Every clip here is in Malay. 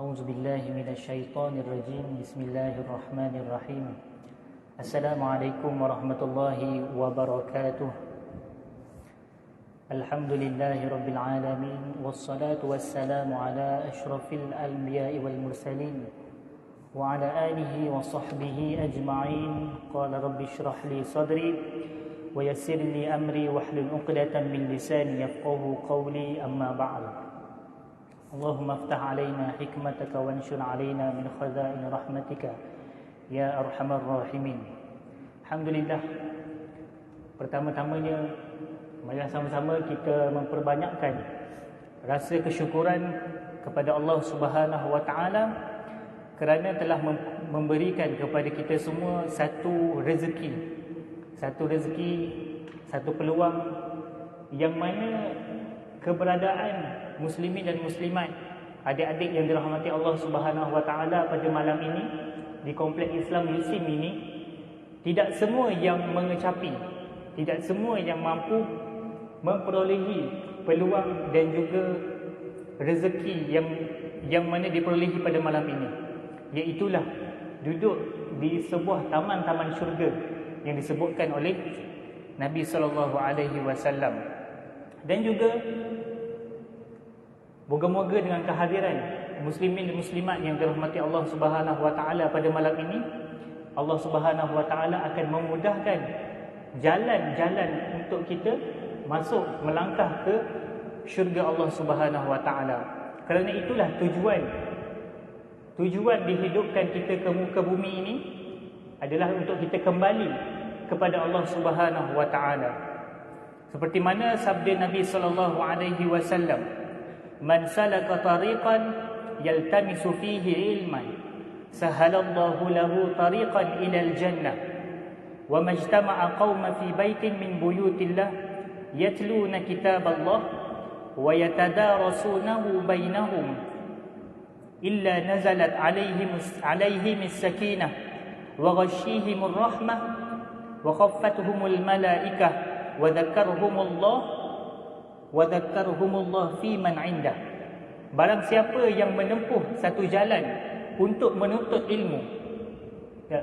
أعوذ بالله من الشيطان الرجيم بسم الله الرحمن الرحيم السلام عليكم ورحمة الله وبركاته الحمد لله رب العالمين والصلاة والسلام على أشرف الأنبياء والمرسلين وعلى آله وصحبه أجمعين قال رب اشرح لي صدري ويسر لي أمري واحلل عقدة من لساني يفقهوا قولي أما بعد اللهم افتح علينا حكمتك وانشر علينا من خزائن رحمتك يا أرحم الراحمين. Alhamdulillah, pertama-tamanya marilah sama-sama kita memperbanyakkan rasa kesyukuran kepada Allah Subhanahu wa taala kerana telah memberikan kepada kita semua satu rezeki, satu peluang yang mana keberadaan muslimin dan muslimat, adik-adik yang dirahmati Allah Subhanahu wa taala pada malam ini di Kompleks Islam Yusim ini, tidak semua yang mengecapi, tidak semua yang mampu memperolehi peluang dan juga rezeki yang mana diperolehi pada malam ini, iaitulah duduk di sebuah taman-taman syurga yang disebutkan oleh Nabi sallallahu alaihi wasallam. Dan juga moga-moga dengan kehadiran muslimin dan muslimat yang dirahmati Allah Subhanahu wa taala pada malam ini, Allah Subhanahu wa taala akan memudahkan jalan-jalan untuk kita masuk melangkah ke syurga Allah Subhanahu wa taala. Kerana itulah tujuan dihidupkan kita ke muka bumi ini adalah untuk kita kembali kepada Allah Subhanahu wa taala. Seperti mana sabda Nabi sallallahu alaihi wasallam, "Man salaka tariqan yaltamisu fihi ilman, sahalallahu lahu tariqan ila al-jannah, wa majtama'a qauman fi baitin min buyutillah yatluna kitaballah wa yatadarasunahu bainahum illa nazalat alaihim as-sakinah wa ghashiyihim ar-rahmah wa khaffatuhumul malaikah wa dzakkarhumullah fi man 'indah." Barang siapa yang menempuh satu jalan untuk menuntut ilmu, ya,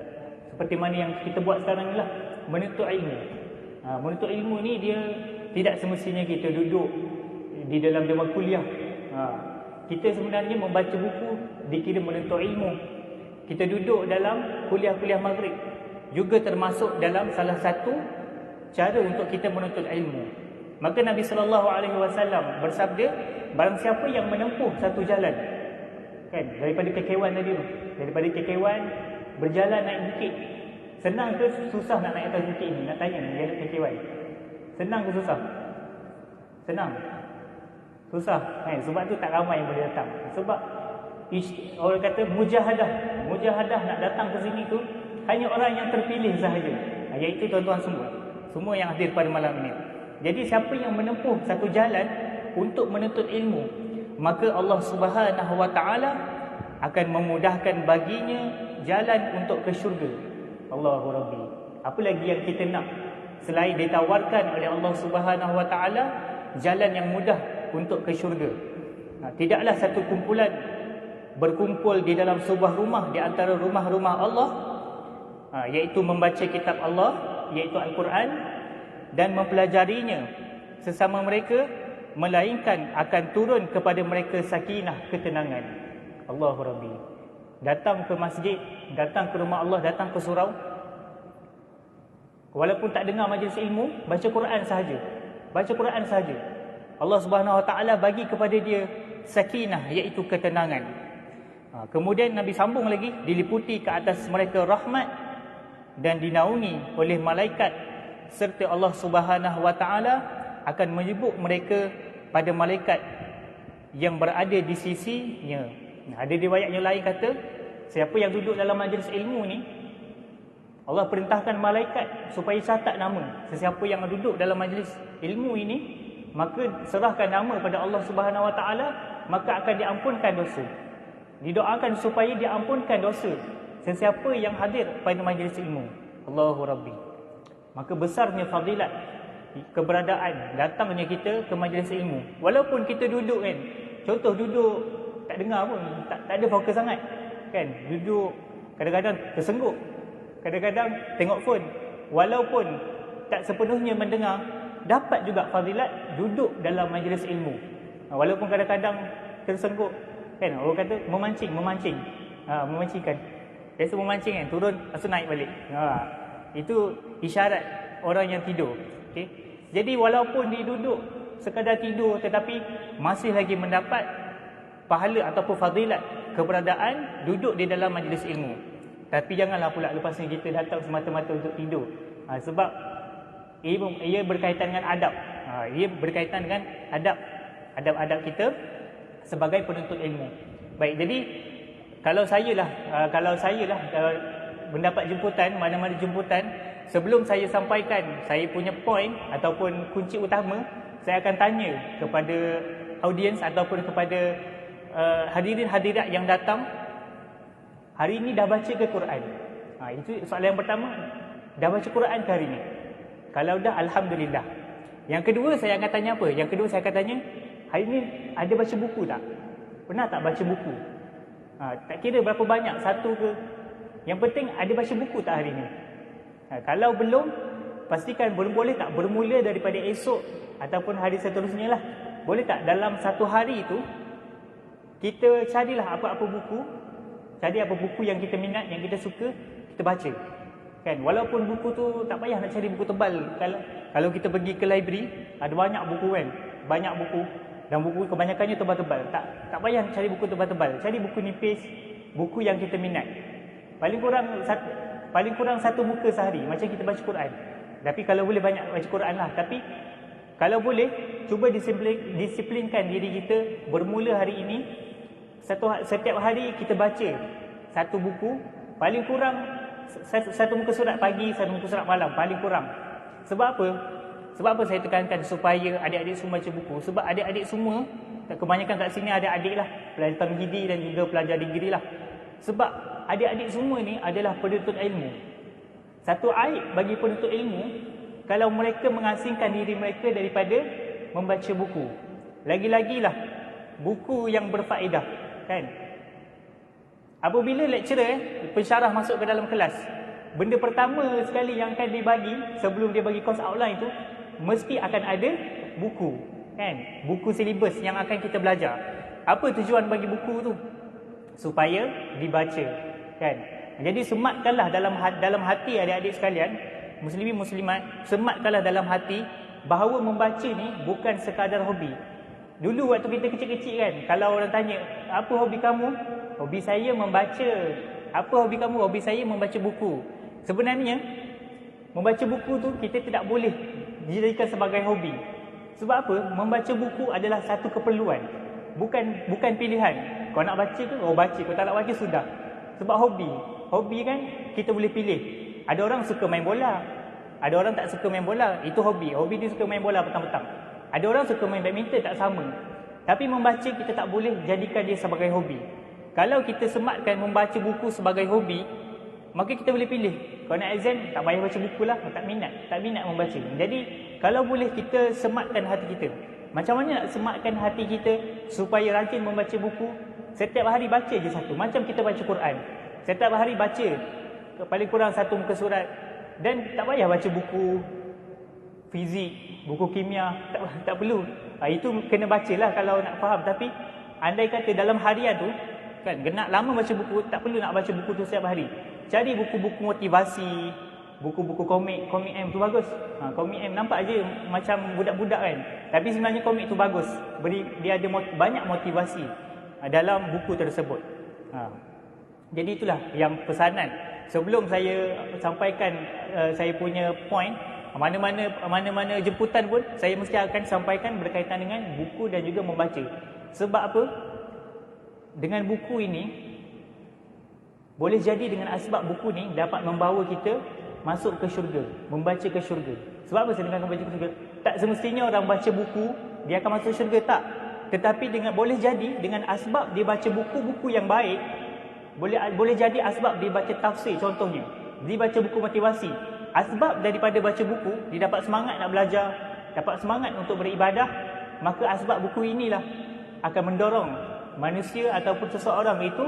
seperti mana yang kita buat sekarang inilah, menuntut ilmu. Menuntut ilmu ni dia tidak semestinya kita duduk di dalam dewan kuliah. Kita sebenarnya membaca buku dikira menuntut ilmu. Kita duduk dalam kuliah-kuliah maghrib juga termasuk dalam salah satu cara untuk kita menuntut ilmu. Maka Nabi sallallahu alaihi wasallam bersabda, barang siapa yang menempuh satu jalan, kan, daripada KK1 tadi tu, daripada KK1 berjalan naik bukit. Senang ke susah nak naik atas bukit ni? Nak tanya ni jalan KK1. Senang ke susah? Senang. Susah, kan? Sebab tu tak ramai yang boleh datang. Sebab orang kata mujahadah nak datang ke sini tu hanya orang yang terpilih sahaja, iaitu tuan-tuan semua yang hadir pada malam ini. Jadi siapa yang menempuh satu jalan untuk menuntut ilmu, maka Allah Subhanahu wa taala akan memudahkan baginya jalan untuk ke syurga. Allahu Rabbi. Apa lagi yang kita nak selain ditawarkan oleh Allah Subhanahu wa taala jalan yang mudah untuk ke syurga? Tidaklah satu kumpulan berkumpul di dalam sebuah rumah di antara rumah-rumah Allah, iaitu membaca kitab Allah, iaitu Al-Quran, dan mempelajarinya sesama mereka, melainkan akan turun kepada mereka sakinah, ketenangan. Allahu Rabbi. Datang ke masjid, datang ke rumah Allah, datang ke surau, walaupun tak dengar majlis ilmu, baca Quran sahaja, Allah Subhanahu wa taala bagi kepada dia sakinah, iaitu ketenangan. Kemudian Nabi sambung lagi, diliputi ke atas mereka rahmat dan dinaungi oleh malaikat, serta Allah Subhanahu wa taala akan menyebut mereka pada malaikat yang berada di sisinya. Ada riwayat yang lain kata, siapa yang duduk dalam majlis ilmu ni, Allah perintahkan malaikat supaya catat nama sesiapa yang duduk dalam majlis ilmu ini, maka serahkan nama pada Allah Subhanahu wa taala, maka akan diampunkan dosa. Didoakan supaya diampunkan dosa sesiapa yang hadir pada majlis ilmu. Allahu Rabbi. Maka besarnya fadilat keberadaan datangnya kita ke majlis ilmu. Walaupun kita duduk, kan, contoh duduk tak dengar pun, tak ada fokus sangat. Kan? Duduk, kadang-kadang tersengguk, kadang-kadang tengok phone. Walaupun tak sepenuhnya mendengar, dapat juga fadilat duduk dalam majlis ilmu. Walaupun kadang-kadang tersengguk, kan? Orang kata memancing. Memancingkan. Biasa memancing kan, turun, lepas tu naik balik. Itu isyarat orang yang tidur. Okay? Jadi walaupun dia duduk sekadar tidur, tetapi masih lagi mendapat pahala ataupun fadilat keberadaan duduk di dalam majlis ilmu. Tapi janganlah pula lepas ni kita datang semata-mata untuk tidur. Sebab ia berkaitan dengan adab. Ia berkaitan dengan adab kita sebagai penuntut ilmu. Baik, jadi kalau saya lah mendapat jemputan, mana-mana jemputan, sebelum saya sampaikan saya punya point ataupun kunci utama, saya akan tanya kepada audiens ataupun kepada hadirin-hadirat yang datang, hari ini dah baca ke Quran? Itu soalan yang pertama. Dah baca Quran ke hari ini? Kalau dah, alhamdulillah. Yang kedua saya akan tanya apa? Yang kedua saya akan tanya, hari ini ada baca buku tak? Pernah tak baca buku? Tak kira berapa banyak, satu ke. Yang penting ada baca buku tak hari ini? Kalau belum, pastikan boleh tak bermula daripada esok ataupun hari seterusnya lah. Boleh tak dalam satu hari itu kita carilah apa-apa buku, cari apa buku yang kita minat, yang kita suka, kita baca. Kan, walaupun buku tu tak payah nak cari buku tebal. Kalau kita pergi ke library, ada banyak buku kan. Banyak buku dan buku kebanyakannya tebal-tebal. Tak payah nak cari buku tebal-tebal. Cari buku nipis, buku yang kita minat. Paling kurang satu muka sehari macam kita baca Quran. Tapi kalau boleh banyak baca Quran lah. Tapi kalau boleh, cuba disiplinkan diri kita. Bermula hari ini, setiap hari kita baca satu buku. Paling kurang satu muka surat pagi, satu muka surat malam, paling kurang. Sebab apa? Sebab apa saya tekankan supaya adik-adik semua baca buku? Sebab adik-adik semua, kebanyakan kat sini ada adik lah, pelajar tamhidi dan juga pelajar degree lah. Sebab adik-adik semua ni adalah penuntut ilmu. Satu aib bagi penuntut ilmu, kalau mereka mengasingkan diri mereka daripada membaca buku. Lagi-lagilah buku yang berfaedah, kan? Apabila lecturer, pensyarah masuk ke dalam kelas, benda pertama sekali yang akan dibagi sebelum dia bagi course outline tu, mesti akan ada buku, kan? Buku silibus yang akan kita belajar. Apa tujuan bagi buku tu? Supaya dibaca, kan? Jadi sematkanlah dalam hati adik-adik sekalian, muslimin muslimat, sematkanlah dalam hati bahawa membaca ni bukan sekadar hobi. Dulu waktu kita kecil-kecil kan, kalau orang tanya, apa hobi kamu? Hobi saya membaca. Apa hobi kamu? Hobi saya membaca buku. Sebenarnya, membaca buku tu kita tidak boleh dijadikan sebagai hobi. Sebab apa? Membaca buku adalah satu keperluan. Bukan pilihan. Kau nak baca ke? Oh baca. Kau tak nak baca, sudah. Sebab hobi. Hobi kan kita boleh pilih. Ada orang suka main bola. Ada orang tak suka main bola. Itu hobi. Hobi dia suka main bola petang-petang. Ada orang suka main badminton, tak sama. Tapi membaca kita tak boleh jadikan dia sebagai hobi. Kalau kita sematkan membaca buku sebagai hobi, maka kita boleh pilih. Kalau nak exam, tak payah baca buku lah. Tak minat membaca. Jadi, kalau boleh kita sematkan hati kita. Macam mana nak sematkan hati kita supaya rajin membaca buku? Setiap hari baca je satu. Macam kita baca Quran. Setiap hari baca paling kurang satu muka surat. Dan tak payah baca buku fizik, buku kimia. Tak perlu. Itu kena bacalah kalau nak faham. Tapi, andai kata dalam harian tu, kan, nak lama baca buku, tak perlu nak baca buku tu setiap hari. Cari buku-buku motivasi, buku-buku komik M tu bagus. Komik M nampak aje macam budak-budak kan. Tapi sebenarnya komik tu bagus. Dia ada banyak motivasi dalam buku tersebut. Jadi itulah yang pesanan. Sebelum saya sampaikan saya punya point, mana-mana jemputan pun saya mesti akan sampaikan berkaitan dengan buku dan juga membaca. Sebab apa? Dengan buku ini, boleh jadi dengan asbab buku ni dapat membawa kita masuk ke syurga, membaca ke syurga. Sebab apa saya dengar membaca ke syurga? Tak semestinya orang baca buku dia akan masuk syurga, tak. Tetapi boleh jadi dengan asbab dia baca buku-buku yang baik, boleh jadi asbab dia baca tafsir contohnya. Dia baca buku motivasi. Asbab daripada baca buku, dia dapat semangat nak belajar, dapat semangat untuk beribadah, maka asbab buku inilah akan mendorong manusia ataupun seseorang itu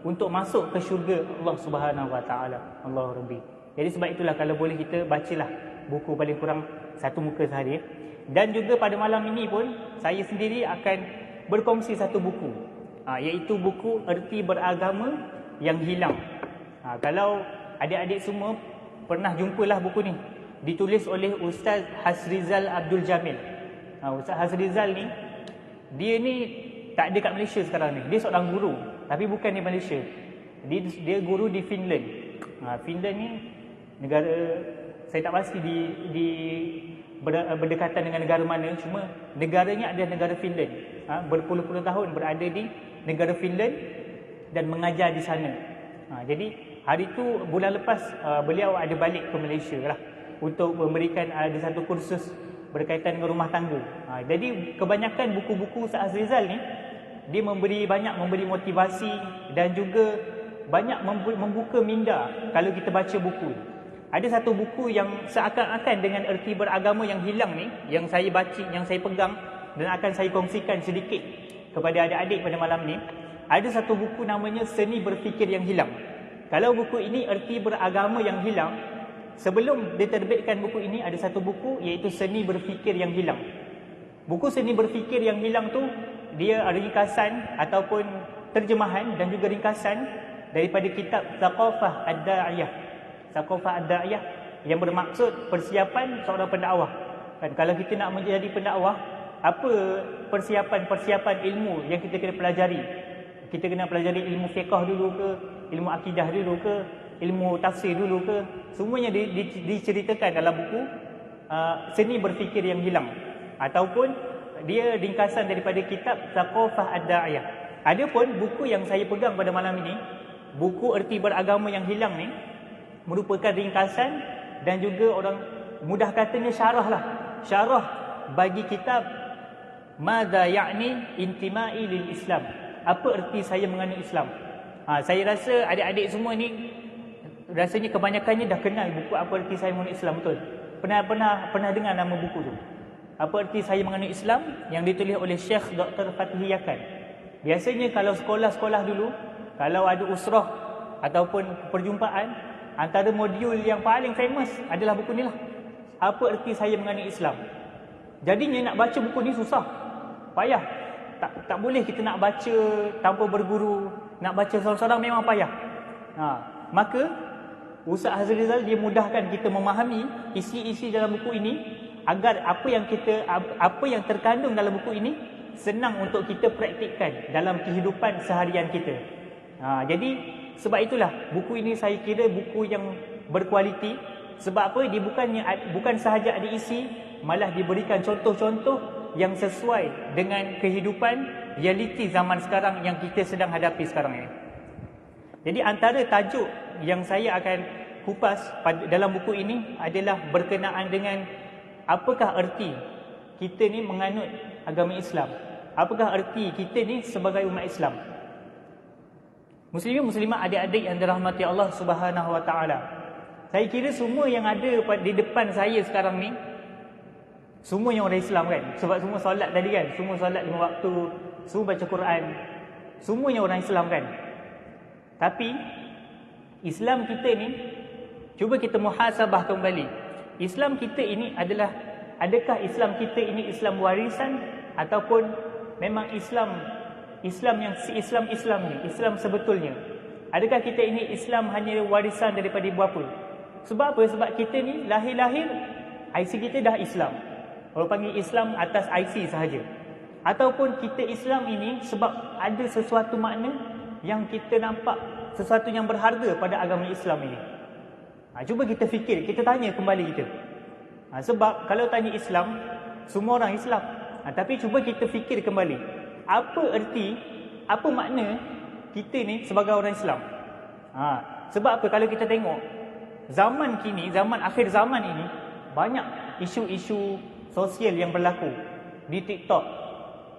untuk masuk ke syurga Allah Subhanahu Wa Taala. Allahu Rabbi. Jadi sebab itulah kalau boleh kita bacalah buku paling kurang satu muka sahaja. Dan juga pada malam ini pun saya sendiri akan berkongsi satu buku, iaitu buku Erti Beragama yang Hilang. Kalau adik-adik semua pernah jumpalah buku ni, ditulis oleh Ustaz Hasrizal Abdul Jamil. Ustaz Hasrizal ni, dia ni tak ada kat Malaysia sekarang ni. Dia seorang guru, tapi bukan di Malaysia. Dia guru di Finland. Finland ni negara, saya tak pasti di berdekatan dengan negara mana, cuma negaranya adalah negara Finland. Berpuluh-puluh tahun berada di negara Finland dan mengajar di sana. Jadi hari tu bulan lepas beliau ada balik ke Malaysia lah untuk memberikan ada satu kursus berkaitan dengan rumah tangga. Jadi kebanyakan buku-buku Ustaz Rizal ni dia banyak memberi motivasi dan juga banyak membuka minda kalau kita baca buku. Ada satu buku yang seakan-akan dengan erti beragama yang hilang ni, yang saya baca, yang saya pegang dan akan saya kongsikan sedikit kepada adik-adik pada malam ni. Ada satu buku namanya Seni Berfikir yang Hilang. Kalau buku ini Erti Beragama yang Hilang, sebelum diterbitkan buku ini ada satu buku iaitu Seni Berfikir yang Hilang. Buku Seni Berfikir yang Hilang tu dia ringkasan ataupun terjemahan dan juga ringkasan daripada kitab Thaqafah Ad-Da'iyah. Thaqafah Ad-Da'iyah yang bermaksud persiapan seorang pendakwah. Kan kalau kita nak menjadi pendakwah, apa persiapan ilmu yang kita kena pelajari? Kita kena pelajari ilmu fiqh dulu ke, ilmu akidah dulu ke, ilmu tafsir dulu ke? Semuanya diceritakan dalam buku Seni Berfikir yang Hilang, ataupun dia ringkasan daripada kitab Thaqafah Ad-Da'iyah. Adapun buku yang saya pegang pada malam ini, buku Erti Beragama yang Hilang ni, merupakan ringkasan dan juga orang mudah katanya syarah lah. Syarah bagi kitab Madza Ya'ni Intimai Lil Islam. Apa erti saya mengenai Islam? Saya rasa adik-adik semua ni rasanya kebanyakannya dah kenal buku Apa Erti Saya Mengenai Islam, betul? Pernah dengar nama buku tu? Apa Erti Saya Mengenai Islam yang ditulis oleh Syekh Dr. Fathi Yakan. Biasanya kalau sekolah-sekolah dulu, kalau ada usrah ataupun perjumpaan, antara modul yang paling famous adalah buku ni lah. Apa Erti Saya Mengenai Islam. Jadinya nak baca buku ni susah, payah. Tak boleh kita nak baca tanpa berguru. Nak baca seorang-seorang memang payah. Maka Ustaz Hazrizal dia mudahkan kita memahami isi-isi dalam buku ini, agar apa yang terkandung dalam buku ini senang untuk kita praktikkan dalam kehidupan seharian kita. Jadi sebab itulah buku ini saya kira buku yang berkualiti. Sebab apa? Dia bukan sahaja ada isi, malah diberikan contoh-contoh yang sesuai dengan kehidupan realiti zaman sekarang yang kita sedang hadapi sekarang ini. Jadi antara tajuk yang saya akan kupas dalam buku ini adalah berkenaan dengan apakah erti kita ni menganut agama Islam. Apakah erti kita ni sebagai umat Islam. Muslimin muslimat adik-adik yang dirahmati Allah Subhanahu Wa Taala. Saya kira semua yang ada di depan saya sekarang ni semuanya orang Islam kan? Sebab semua solat tadi kan? Semua solat 5 waktu, semua baca Quran. Semuanya orang Islam kan? Tapi Islam kita ni, cuba kita muhasabah kembali. Islam kita ini adakah Islam kita ini Islam warisan ataupun memang Islam yang Islam ni, Islam sebetulnya? Adakah kita ini Islam hanya warisan daripada ibu bapa? Sebab apa? Sebab kita ni lahir-lahir IC kita dah Islam. Orang panggil Islam atas IC sahaja. Ataupun kita Islam ini sebab ada sesuatu makna yang kita nampak, sesuatu yang berharga pada agama Islam ini. Cuba kita fikir, kita tanya kembali kita. Sebab kalau tanya Islam, semua orang Islam. Tapi cuba kita fikir kembali, apa erti, apa makna kita ni sebagai orang Islam. Sebab apa? Kalau kita tengok zaman kini, zaman akhir zaman ini, banyak isu-isu sosial yang berlaku di TikTok,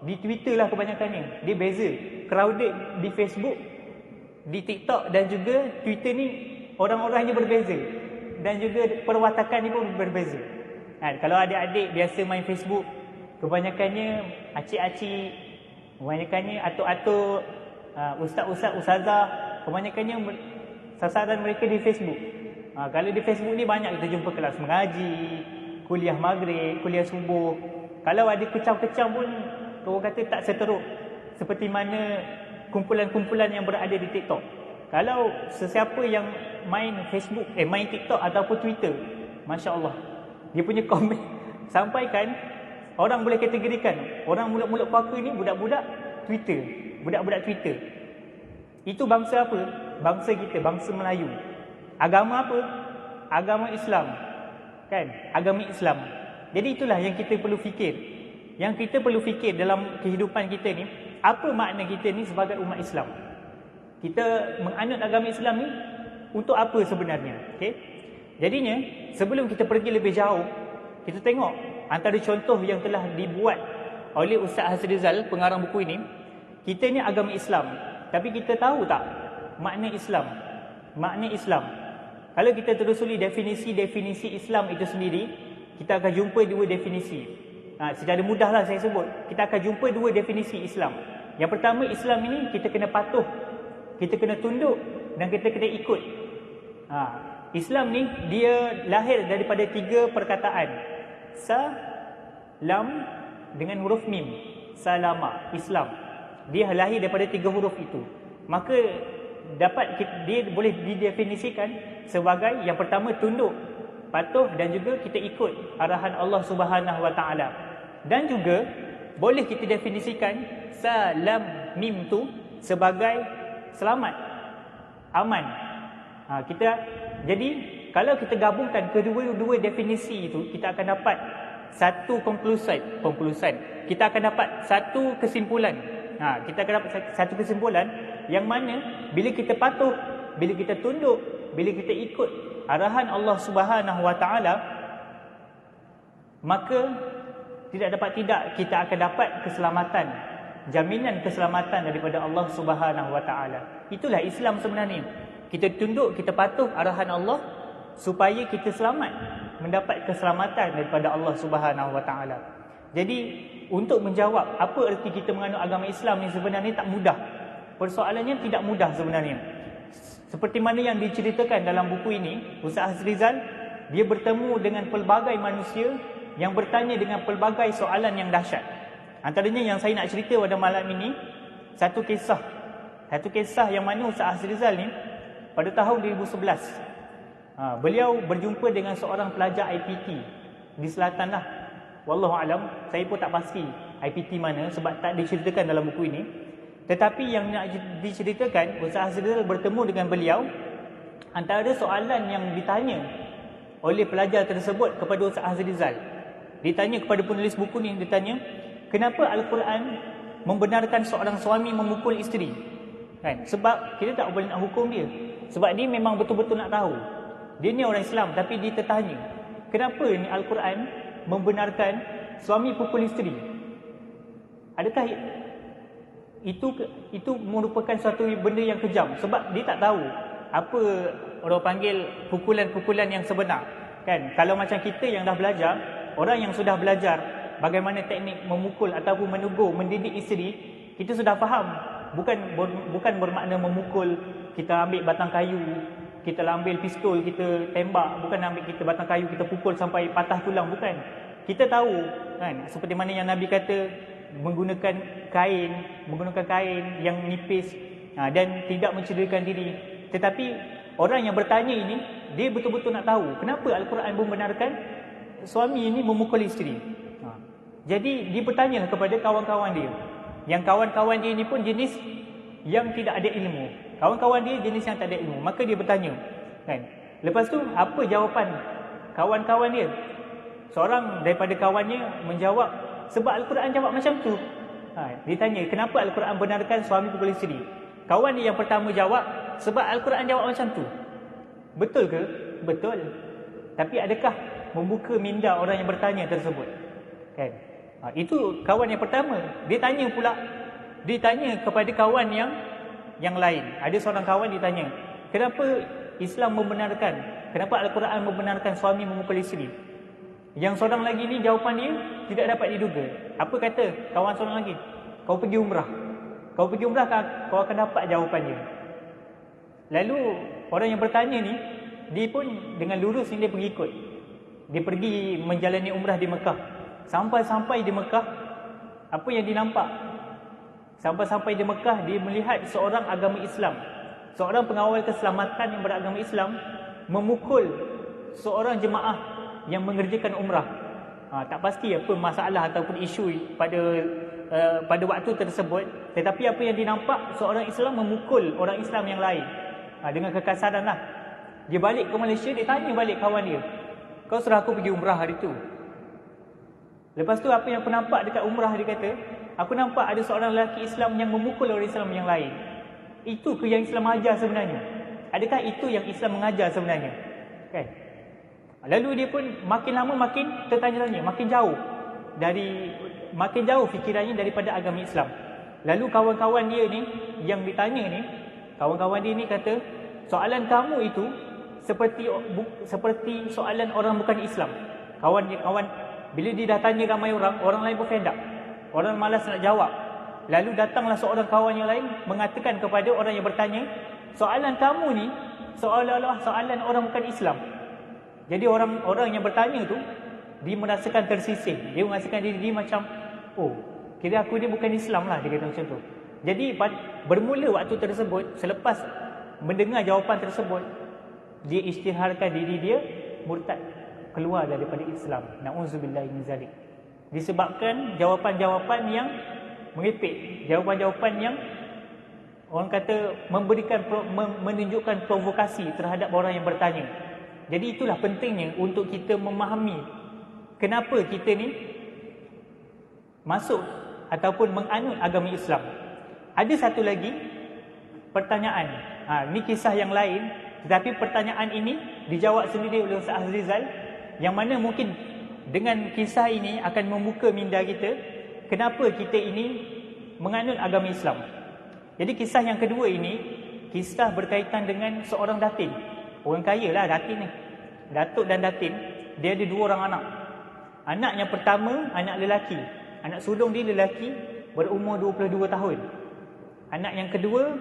di Twitter lah kebanyakannya. Dia beza, crowded di Facebook, di TikTok dan juga Twitter ni orang-orangnya berbeza dan juga perwatakan ni pun berbeza. Kalau adik-adik biasa main Facebook, kebanyakannya acik-acik Kebanyakannya atuk-atuk, ustaz-ustaz, ustazah, kebanyakannya sasaran mereka di Facebook. Kalau di Facebook ni banyak kita jumpa kelas mengaji, kuliah maghrib, kuliah subuh. Kalau ada kecam-kecam pun orang kata tak seteruk seperti mana kumpulan-kumpulan yang berada di TikTok. Kalau sesiapa yang main Facebook, main TikTok ataupun Twitter, Masya Allah, dia punya komen sampaikan, orang boleh kategorikan orang mulut-mulut puaka ni budak-budak Twitter, budak-budak Twitter. Itu bangsa apa? Bangsa kita, bangsa Melayu. Agama apa? Agama Islam. Kan? Agama Islam. Jadi itulah yang kita perlu fikir. Yang kita perlu fikir dalam kehidupan kita ni, apa makna kita ni sebagai umat Islam? Kita menganut agama Islam ni untuk apa sebenarnya? Okey. Jadinya, sebelum kita pergi lebih jauh, kita tengok antara contoh yang telah dibuat oleh Ustaz Hasrizal, pengarang buku ini. Kita ni agama Islam, tapi kita tahu tak makna Islam? Makna Islam. Kalau kita telusuri definisi Islam itu sendiri, kita akan jumpa dua definisi. Secara mudahlah saya sebut, kita akan jumpa dua definisi Islam. Yang pertama, Islam ini kita kena patuh, kita kena tunduk dan kita kena ikut. Islam ni dia lahir daripada tiga perkataan. Sa, lam dengan huruf mim. Salama, Islam. Dia lahir daripada tiga huruf itu. Maka dia boleh didefinisikan sebagai yang pertama tunduk, patuh dan juga kita ikut arahan Allah Subhanahu Wa Taala. Dan juga boleh kita definisikan salam mim tu sebagai selamat, aman. Jadi kalau kita gabungkan kedua-dua definisi itu, kita akan dapat satu konklusion. Kita akan dapat satu kesimpulan. Kita akan dapat satu kesimpulan yang mana bila kita patuh, bila kita tunduk, bila kita ikut arahan Allah Subhanahu Wa Taala, maka tidak kita akan dapat keselamatan, jaminan keselamatan daripada Allah Subhanahu Wa Taala. Itulah Islam sebenarnya. Kita tunduk, kita patuh arahan Allah supaya kita selamat, mendapat keselamatan daripada Allah Subhanahu Wa Taala. Jadi untuk menjawab apa erti kita menganut agama Islam ni sebenarnya tak mudah. Persoalannya tidak mudah sebenarnya. Seperti mana yang diceritakan dalam buku ini, Ustaz Hasrizal, dia bertemu dengan pelbagai manusia yang bertanya dengan pelbagai soalan yang dahsyat. Antaranya yang saya nak cerita pada malam ini, satu kisah yang mana Ustaz Hasrizal ni pada tahun 2011, beliau berjumpa dengan seorang pelajar IPT di selatan lah. Wallahu alam, saya pun tak pasti IPT mana sebab tak diceritakan dalam buku ini. Tetapi yang nak diceritakan, Ustaz Hasrizal bertemu dengan beliau. Antara soalan yang ditanya oleh pelajar tersebut kepada Ustaz Hasrizal, ditanya kepada penulis buku ni, ditanya, kenapa Al-Quran membenarkan seorang suami memukul isteri? Kan? Sebab kita tak boleh nak hukum dia. Sebab dia memang betul-betul nak tahu. Dia ni orang Islam, tapi dia tertanya, kenapa ni Al-Quran membenarkan suami pukul isteri? Adakah itu merupakan suatu benda yang kejam? Sebab dia tak tahu apa orang panggil pukulan-pukulan yang sebenar. Kan? Kalau macam kita yang dah belajar, orang yang sudah belajar bagaimana teknik memukul ataupun menegur, mendidik isteri, kita sudah faham. Bukan bermakna memukul, kita ambil batang kayu, kita ambil pistol, kita tembak. Bukan ambil kita batang kayu, kita pukul sampai patah tulang. Bukan. Kita tahu kan, seperti mana yang Nabi kata, menggunakan kain yang nipis dan tidak mencederakan diri. Tetapi orang yang bertanya ini, dia betul-betul nak tahu kenapa Al-Quran membenarkan suami ini memukul isteri. Jadi dia bertanya kepada kawan-kawan dia. Yang kawan-kawan dia ini pun jenis yang tidak ada ilmu. Kawan-kawan dia jenis yang tak ada ilmu. Maka dia bertanya, kan? Lepas tu apa jawapan kawan-kawan dia? Seorang daripada kawannya menjawab, sebab Al-Quran jawab macam tu. Dia tanya, kenapa Al-Quran benarkan suami pukul isteri? Kawan dia yang pertama jawab, sebab Al-Quran jawab macam tu. Betul ke? Betul. Tapi adakah membuka minda orang yang bertanya tersebut? Kan? Itu kawan yang pertama. Dia tanya pula, dia tanya kepada kawan yang lain. Ada seorang kawan ditanya, kenapa Islam membenarkan, kenapa Al-Quran membenarkan suami memukul isteri? Yang seorang lagi ni jawapan dia tidak dapat diduga. Apa kata kawan seorang lagi? kau pergi umrah. Kau pergi umrah, kau akan dapat jawapannya. Lalu orang yang bertanya ni, dia pun dengan lurus ni dia pergi ikut. Dia pergi menjalani umrah di Mekah. Sampai-sampai di Mekah, apa yang dia nampak? Sampai-sampai di Mekah, dia melihat seorang agama Islam, seorang pengawal keselamatan yang beragama Islam memukul seorang jemaah yang mengerjakan umrah. Tak pasti apa masalah ataupun isu pada waktu tersebut, tetapi apa yang dinampak, seorang Islam memukul orang Islam yang lain dengan kekasaran lah. Dia balik ke Malaysia, dia tanya balik kawan dia, kau suruh aku pergi umrah hari tu. Lepas tu apa yang aku nampak dekat umrah, dia kata, aku nampak ada seorang lelaki Islam yang memukul orang Islam yang lain. Itu ke yang Islam ajar sebenarnya? Adakah itu yang Islam mengajar sebenarnya? Kan? Lalu dia pun makin lama makin tertanya-tanya, makin jauh fikirannya daripada agama Islam. Lalu kawan-kawan dia ni yang ditanya ni, kawan-kawan dia ni kata, soalan kamu itu seperti soalan orang bukan Islam. Kawan bila dia dah tanya ramai orang lain pun fed up. Orang malas nak jawab. Lalu datanglah seorang kawan yang lain mengatakan kepada orang yang bertanya, soalan kamu ni seolah-olah soalan orang bukan Islam. Jadi orang yang bertanya tu, dia merasakan tersisih. Dia merasakan diri dia macam, oh, kira aku ni bukan Islam lah, dia kata macam tu. Jadi bermula waktu tersebut, selepas mendengar jawapan tersebut, dia isytiharkan diri dia murtad, keluar daripada Islam. Na'udzubillahi min zalik. Disebabkan jawapan-jawapan yang merepek, jawapan-jawapan yang orang kata menunjukkan provokasi terhadap orang yang bertanya. Jadi itulah pentingnya untuk kita memahami kenapa kita ni masuk ataupun menganut agama Islam. Ada satu lagi pertanyaan. Ini kisah yang lain, tetapi pertanyaan ini dijawab sendiri oleh Ustaz Azrizal, yang mana mungkin dengan kisah ini akan membuka minda kita kenapa kita ini menganut agama Islam. Jadi kisah yang kedua ini, kisah berkaitan dengan seorang datin. Orang kaya lah datin ni, datuk dan datin. Dia ada 2 orang anak. Anak yang pertama, anak lelaki, anak sulung dia lelaki, berumur 22 tahun. Anak yang kedua,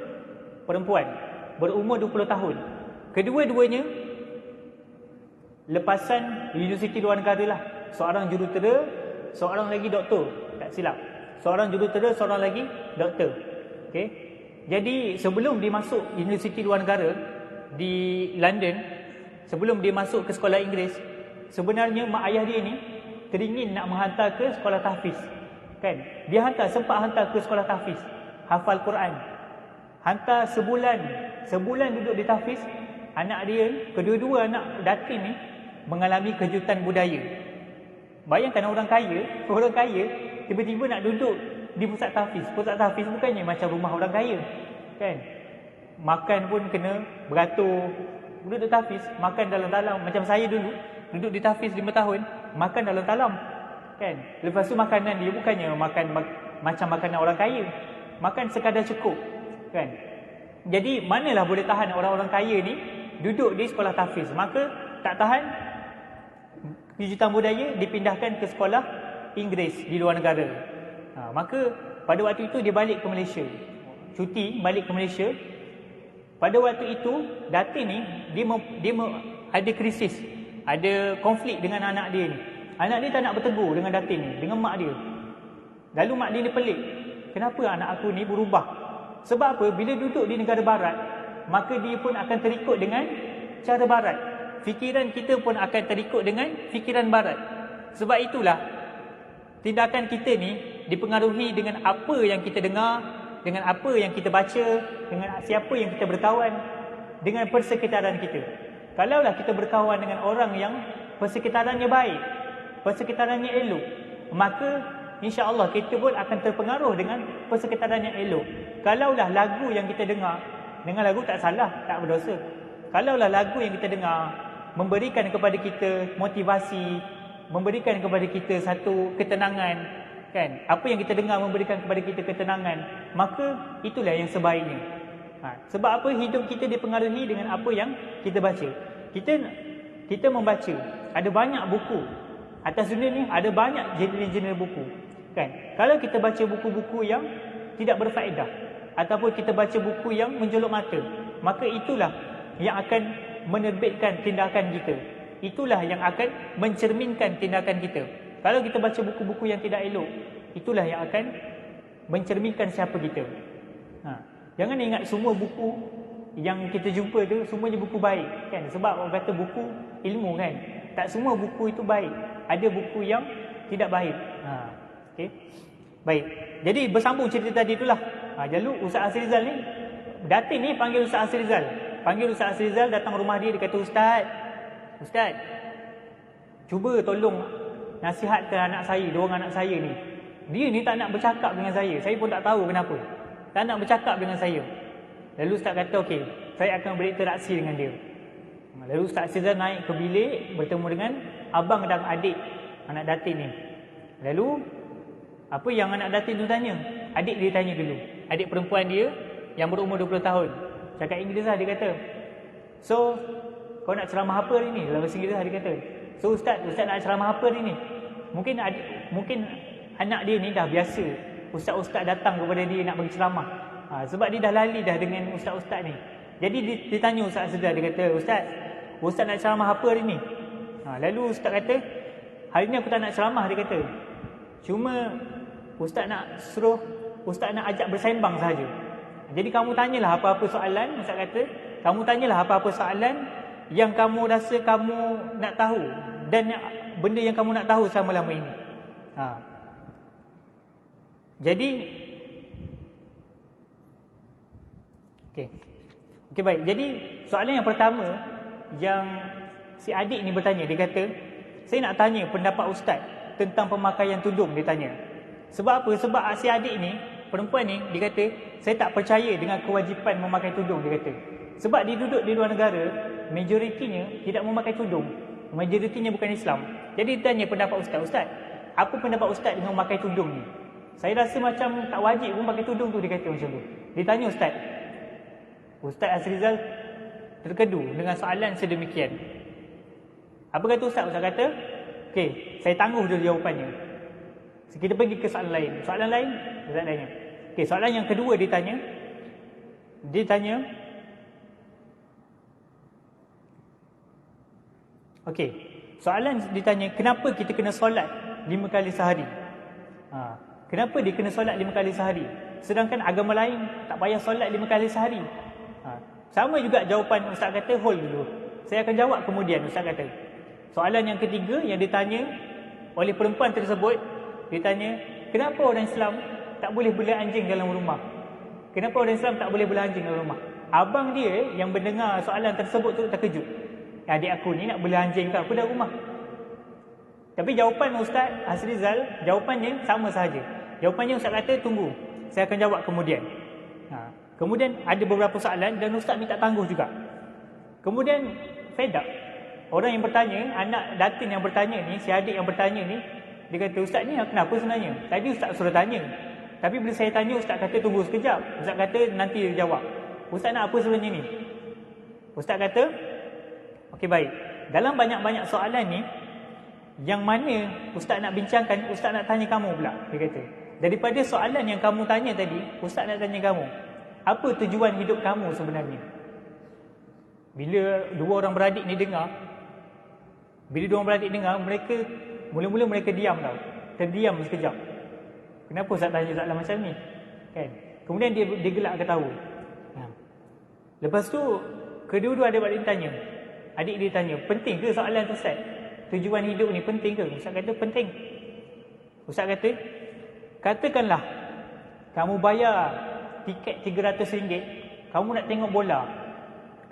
perempuan, berumur 20 tahun. Kedua-duanya lepasan universiti luar negara lah. Seorang jurutera, seorang lagi doktor, tak silap. Seorang jurutera, seorang lagi doktor. Okey. Jadi sebelum dia masuk universiti luar negara di London, sebelum dia masuk ke sekolah Inggeris, sebenarnya mak ayah dia ni teringin nak menghantar ke sekolah tahfiz. Kan? Dia sempat hantar ke sekolah tahfiz, hafal Quran. Hantar sebulan duduk di tahfiz. Anak dia, kedua-dua anak datin ni mengalami kejutan budaya. Bayangkan orang kaya tiba-tiba nak duduk di pusat tahfiz. Pusat tahfiz bukannya macam rumah orang kaya, kan? Makan pun kena beratur. Duduk di tahfiz, makan dalam-dalam. Macam saya dulu duduk di tahfiz 5 tahun, makan dalam-dalam, kan? Lepas tu makanan dia bukannya makan macam makanan orang kaya, makan sekadar cukup, kan? Jadi manalah boleh tahan orang-orang kaya ni duduk di sekolah tahfiz. Maka tak tahan, kejutan budaya dipindahkan ke sekolah Inggeris di luar negara. Maka pada waktu itu dia balik ke Malaysia, cuti balik ke Malaysia. Pada waktu itu datin ni dia ada krisis, ada konflik dengan anak dia ni. Anak dia tak nak bertegur dengan datin ni, dengan mak dia. Lalu mak dia ni pelik, kenapa anak aku ni berubah? Sebab apa? Bila duduk di negara barat, maka dia pun akan terikut dengan cara barat. Fikiran kita pun akan terikut dengan fikiran barat. Sebab itulah tindakan kita ni dipengaruhi dengan apa yang kita dengar, dengan apa yang kita baca, dengan siapa yang kita berkawan, dengan persekitaran kita. Kalaulah kita berkawan dengan orang yang persekitarannya baik, persekitarannya elok, maka insya-Allah kita pun akan terpengaruh dengan persekitaran yang elok. Kalaulah lagu yang kita dengar lagu tak salah, tak berdosa. Kalaulah lagu yang kita dengar memberikan kepada kita motivasi, memberikan kepada kita satu ketenangan, kan? Apa yang kita dengar memberikan kepada kita ketenangan, maka itulah yang sebaiknya. Sebab apa? Hidup kita dipengaruhi dengan apa yang kita baca. Kita membaca, ada banyak buku atas dunia ni, ada banyak jenis-jenis buku. Kan? Kalau kita baca buku-buku yang tidak berfaedah ataupun kita baca buku yang menjolok mata, maka itulah yang akan menerbitkan tindakan kita. Itulah yang akan mencerminkan tindakan kita. Kalau kita baca buku-buku yang tidak elok, itulah yang akan mencerminkan siapa kita. Jangan ingat semua buku yang kita jumpa tu semuanya buku baik, kan? Sebab orang kata buku ilmu, kan? Tak semua buku itu baik. Ada buku yang tidak baik. Okey. Baik. Jadi bersambung cerita tadi itulah. Lalu Ustaz Asrizal ni, Datin ni panggil Ustaz Asrizal. Panggil Ustaz Asrizal, datang rumah dia kata, Ustaz, cuba tolong nasihatkan anak saya, dua orang anak saya ni. Dia ni tak nak bercakap dengan saya. Saya pun tak tahu kenapa. Tak nak bercakap dengan saya. Lalu Ustaz kata, okey, saya akan berinteraksi dengan dia. Lalu Ustaz Asrizal naik ke bilik, bertemu dengan abang dan adik anak Datin ni. Lalu apa yang anak Datin tu tanya? Adik dia tanya dulu. Adik perempuan dia yang berumur 20 tahun. Cakap Inggeris lah, dia kata. So, kau nak ceramah apa hari ni? Dalam bahasa Inggeris lah dia kata. So Ustaz nak ceramah apa hari ni? Mungkin anak dia ni dah biasa ustaz-ustaz datang kepada dia nak bagi ceramah. Sebab dia dah lali dah dengan ustaz-ustaz ni. Jadi dia tanya Ustaz Asrizal, dia kata, Ustaz nak ceramah apa hari ni? Lalu ustaz kata, hari ni aku tak nak ceramah, dia kata. Cuma ustaz nak ajak bersembang sahaja. Jadi kamu tanyalah apa-apa soalan, ustaz kata. Kamu tanyalah apa-apa soalan yang kamu rasa kamu nak tahu dan benda yang kamu nak tahu selama-lama ini. Jadi Okey, baik. Jadi soalan yang pertama yang si adik ni bertanya, dia kata, saya nak tanya pendapat ustaz tentang pemakaian tudung, dia tanya. Sebab apa? Sebab si adik ni, perempuan ni, dia kata, saya tak percaya dengan kewajipan memakai tudung, dia kata. Sebab dia duduk di luar negara, majoritinya tidak memakai tudung. Majoritinya bukan Islam. Jadi dia tanya pendapat ustaz, apa pendapat ustaz dengan memakai tudung ni? Saya rasa macam tak wajib pun pakai tudung tu, dia kata macam tu. Dia tanya Ustaz Asrizal terkedu dengan soalan sedemikian. Apa kata ustaz? Ustaz kata, okey, saya tangguh dulu jawapannya. So, kita pergi ke soalan lain. Soalan lain, ustaz tanya. Okey, soalan yang kedua dia tanya, okey, soalan ditanya, kenapa kita kena solat 5 kali sehari? Kenapa dia kena solat 5 kali sehari? Sedangkan agama lain tak payah solat 5 kali sehari. Sama juga jawapan ustaz kata, hold dulu. Saya akan jawab kemudian, ustaz kata. Soalan yang ketiga yang ditanya oleh perempuan tersebut, dia tanya, kenapa orang Islam tak boleh bela anjing dalam rumah? Kenapa orang Islam tak boleh bela anjing dalam rumah? Abang dia yang mendengar soalan tersebut tu terkejut. Adik aku ni nak bela anjing ke apa dalam rumah? Tapi jawapan Ustaz Asrizal, jawapannya sama sahaja. Jawapannya ustaz kata, tunggu, saya akan jawab kemudian. Kemudian ada beberapa soalan dan ustaz minta tangguh juga. Kemudian fed up. Orang yang bertanya, anak Datin yang bertanya ni, si adik yang bertanya ni, dia kata, ustaz ni kenapa sebenarnya? Tadi ustaz suruh tanya. Tapi bila saya tanya, ustaz kata tunggu sekejap. Ustaz kata nanti dia jawab. Ustaz nak apa sebenarnya ni? Ustaz kata, okey baik. Dalam banyak-banyak soalan ni, yang mana ustaz nak bincangkan, ustaz nak tanya kamu pula, dia kata. Daripada soalan yang kamu tanya tadi, ustaz nak tanya kamu, apa tujuan hidup kamu sebenarnya? Bila dua orang beradik ni dengar, mereka mula-mula mereka diam tau. Terdiam sekejap. Kenapa ustaz tanya soalan macam ni? Kan? Kemudian dia gelak ketawa. Lepas tu kedua-dua adik-adik tanya. Adik dia tanya, penting ke soalan tu ustaz? Tujuan hidup ni penting ke? Ustaz kata penting. Ustaz kata, katakanlah kamu bayar tiket RM300, kamu nak tengok bola.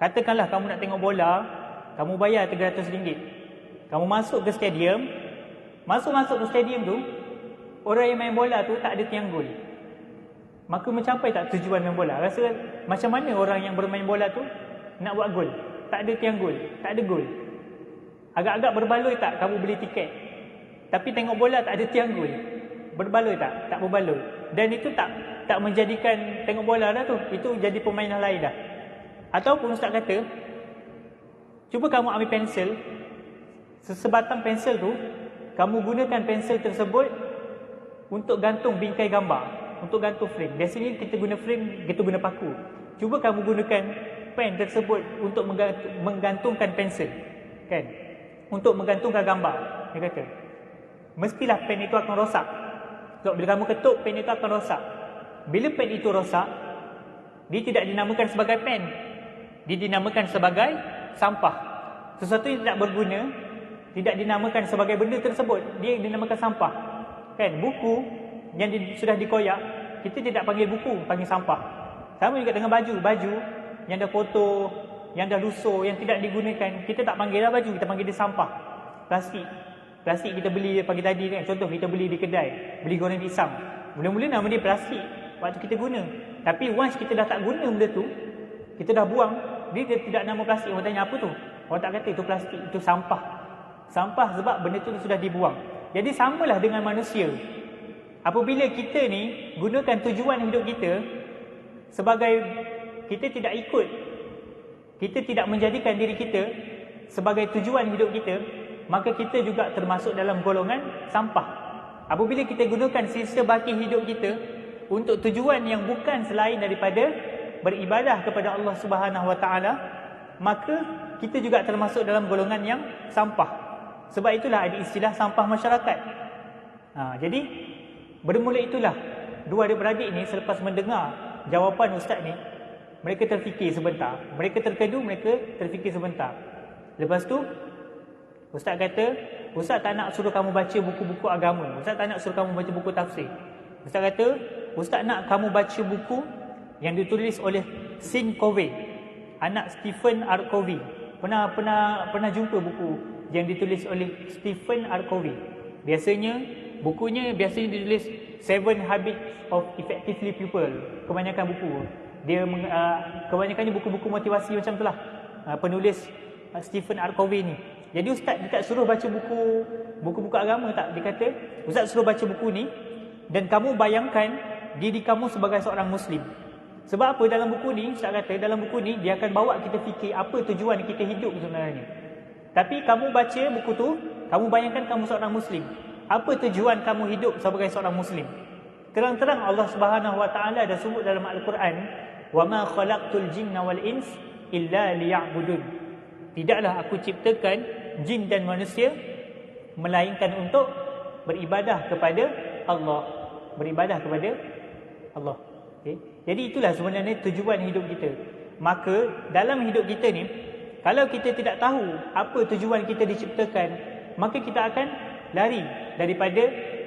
Katakanlah kamu nak tengok bola, kamu bayar RM300. Kamu masuk ke stadium, masuk ke stadium tu, orang yang main bola tu tak ada tiang gol. Maka mencapai tak tujuan main bola? Rasa macam mana orang yang bermain bola tu nak buat gol? Tak ada tiang gol, tak ada gol. Agak-agak berbaloi tak kamu beli tiket? Tapi tengok bola tak ada tiang gol. Berbaloi tak? Tak berbaloi. Dan itu tak menjadikan tengok bola dah tu. Itu jadi permainan lain dah. Ataupun ustaz kata, cuba kamu ambil pensel, sebatang pensel tu, kamu gunakan pensel tersebut untuk gantung bingkai gambar, untuk gantung frame. Biasanya kita guna frame, kita guna paku. Cuba kamu gunakan pen tersebut untuk menggantungkan pensel, kan? Untuk menggantungkan gambar. Dia kata, mestilah pen itu akan rosak. Sebab bila kamu ketuk, pen itu akan rosak. Bila pen itu rosak, dia tidak dinamakan sebagai pen. Dia dinamakan sebagai sampah. Sesuatu yang tidak berguna tidak dinamakan sebagai benda tersebut, dia dinamakan sampah. Kan, buku yang sudah dikoyak, kita tidak panggil buku, panggil sampah. Sama juga dengan baju yang dah kotor, yang dah lusuh, yang tidak digunakan, kita tak panggil dah baju, kita panggil dia sampah. Plastik kita beli pagi tadi kan, contoh kita beli di kedai, beli goreng pisang. Mula-mula nama dia plastik waktu kita guna. Tapi once kita dah tak guna benda tu, kita dah buang, dia tidak nama plastik. Orang tanya apa tu? Orang tak kata itu plastik, itu sampah. Sampah sebab benda tu sudah dibuang. Jadi samalah dengan manusia. Apabila kita ni gunakan tujuan hidup kita sebagai, kita tidak ikut, kita tidak menjadikan diri kita sebagai tujuan hidup kita, maka kita juga termasuk dalam golongan sampah. Apabila kita gunakan sisa baki hidup kita untuk tujuan yang bukan selain daripada beribadah kepada Allah Subhanahu Wa Taala, maka kita juga termasuk dalam golongan yang sampah. Sebab itulah ada istilah sampah masyarakat. Jadi bermula itulah dua adik-beradik ni selepas mendengar jawapan ustaz ni, mereka terfikir sebentar. Mereka terkedu, mereka terfikir sebentar. Lepas tu ustaz kata, ustaz tak nak suruh kamu baca buku-buku agama. Ustaz tak nak suruh kamu baca buku tafsir. Ustaz kata, ustaz nak kamu baca buku yang ditulis oleh Sean Covey, anak Stephen R. Covey. Pernah jumpa buku yang ditulis oleh Stephen R. Covey? Bukunya biasanya ditulis 7 Habits of Effectively People. Kebanyakan buku dia kebanyakannya buku-buku motivasi macam itulah. Penulis Stephen R. Covey ni. Jadi ustaz dia tak suruh baca buku-buku agama tak. Dia kata, ustaz suruh baca buku ni dan kamu bayangkan diri kamu sebagai seorang Muslim. Sebab apa? Dalam buku ni, ustaz kata, dalam buku ni dia akan bawa kita fikir apa tujuan kita hidup sebenarnya. Tapi kamu baca buku tu, kamu bayangkan kamu seorang Muslim. Apa tujuan kamu hidup sebagai seorang Muslim? Terang-terang Allah Subhanahu Wa Taala dah sebut dalam Al-Quran, "Wa ma khalaqtul jinna wal ins illa liya'budun." Tidaklah aku ciptakan jin dan manusia melainkan untuk beribadah kepada Allah. Beribadah kepada Allah. Okay? Jadi itulah sebenarnya tujuan hidup kita. Maka dalam hidup kita ni, kalau kita tidak tahu apa tujuan kita diciptakan, maka kita akan lari daripada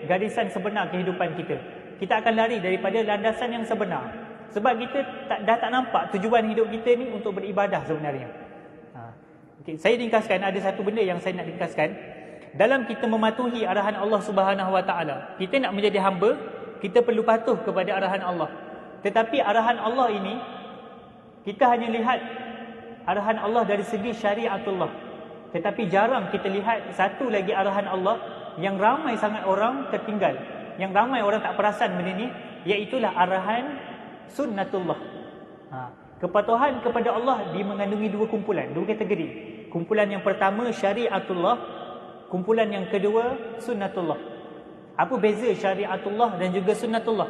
garisan sebenar kehidupan kita. Kita akan lari daripada landasan yang sebenar. Sebab kita dah tak nampak tujuan hidup kita ni untuk beribadah sebenarnya. Okay, saya ringkaskan, ada satu benda yang saya nak ringkaskan. Dalam kita mematuhi arahan Allah Subhanahu Wa Taala, kita nak menjadi hamba, kita perlu patuh kepada arahan Allah. Tetapi arahan Allah ini, kita hanya lihat arahan Allah dari segi syariatullah. Tetapi jarang kita lihat satu lagi arahan Allah yang ramai sangat orang tertinggal, yang ramai orang tak perasan benda ni, iaitulah arahan sunnatullah. Kepatuhan kepada Allah dia mengandungi dua kumpulan, dua kategori. Kumpulan yang pertama syariatullah, kumpulan yang kedua sunnatullah. Apa beza syariatullah dan juga sunnatullah?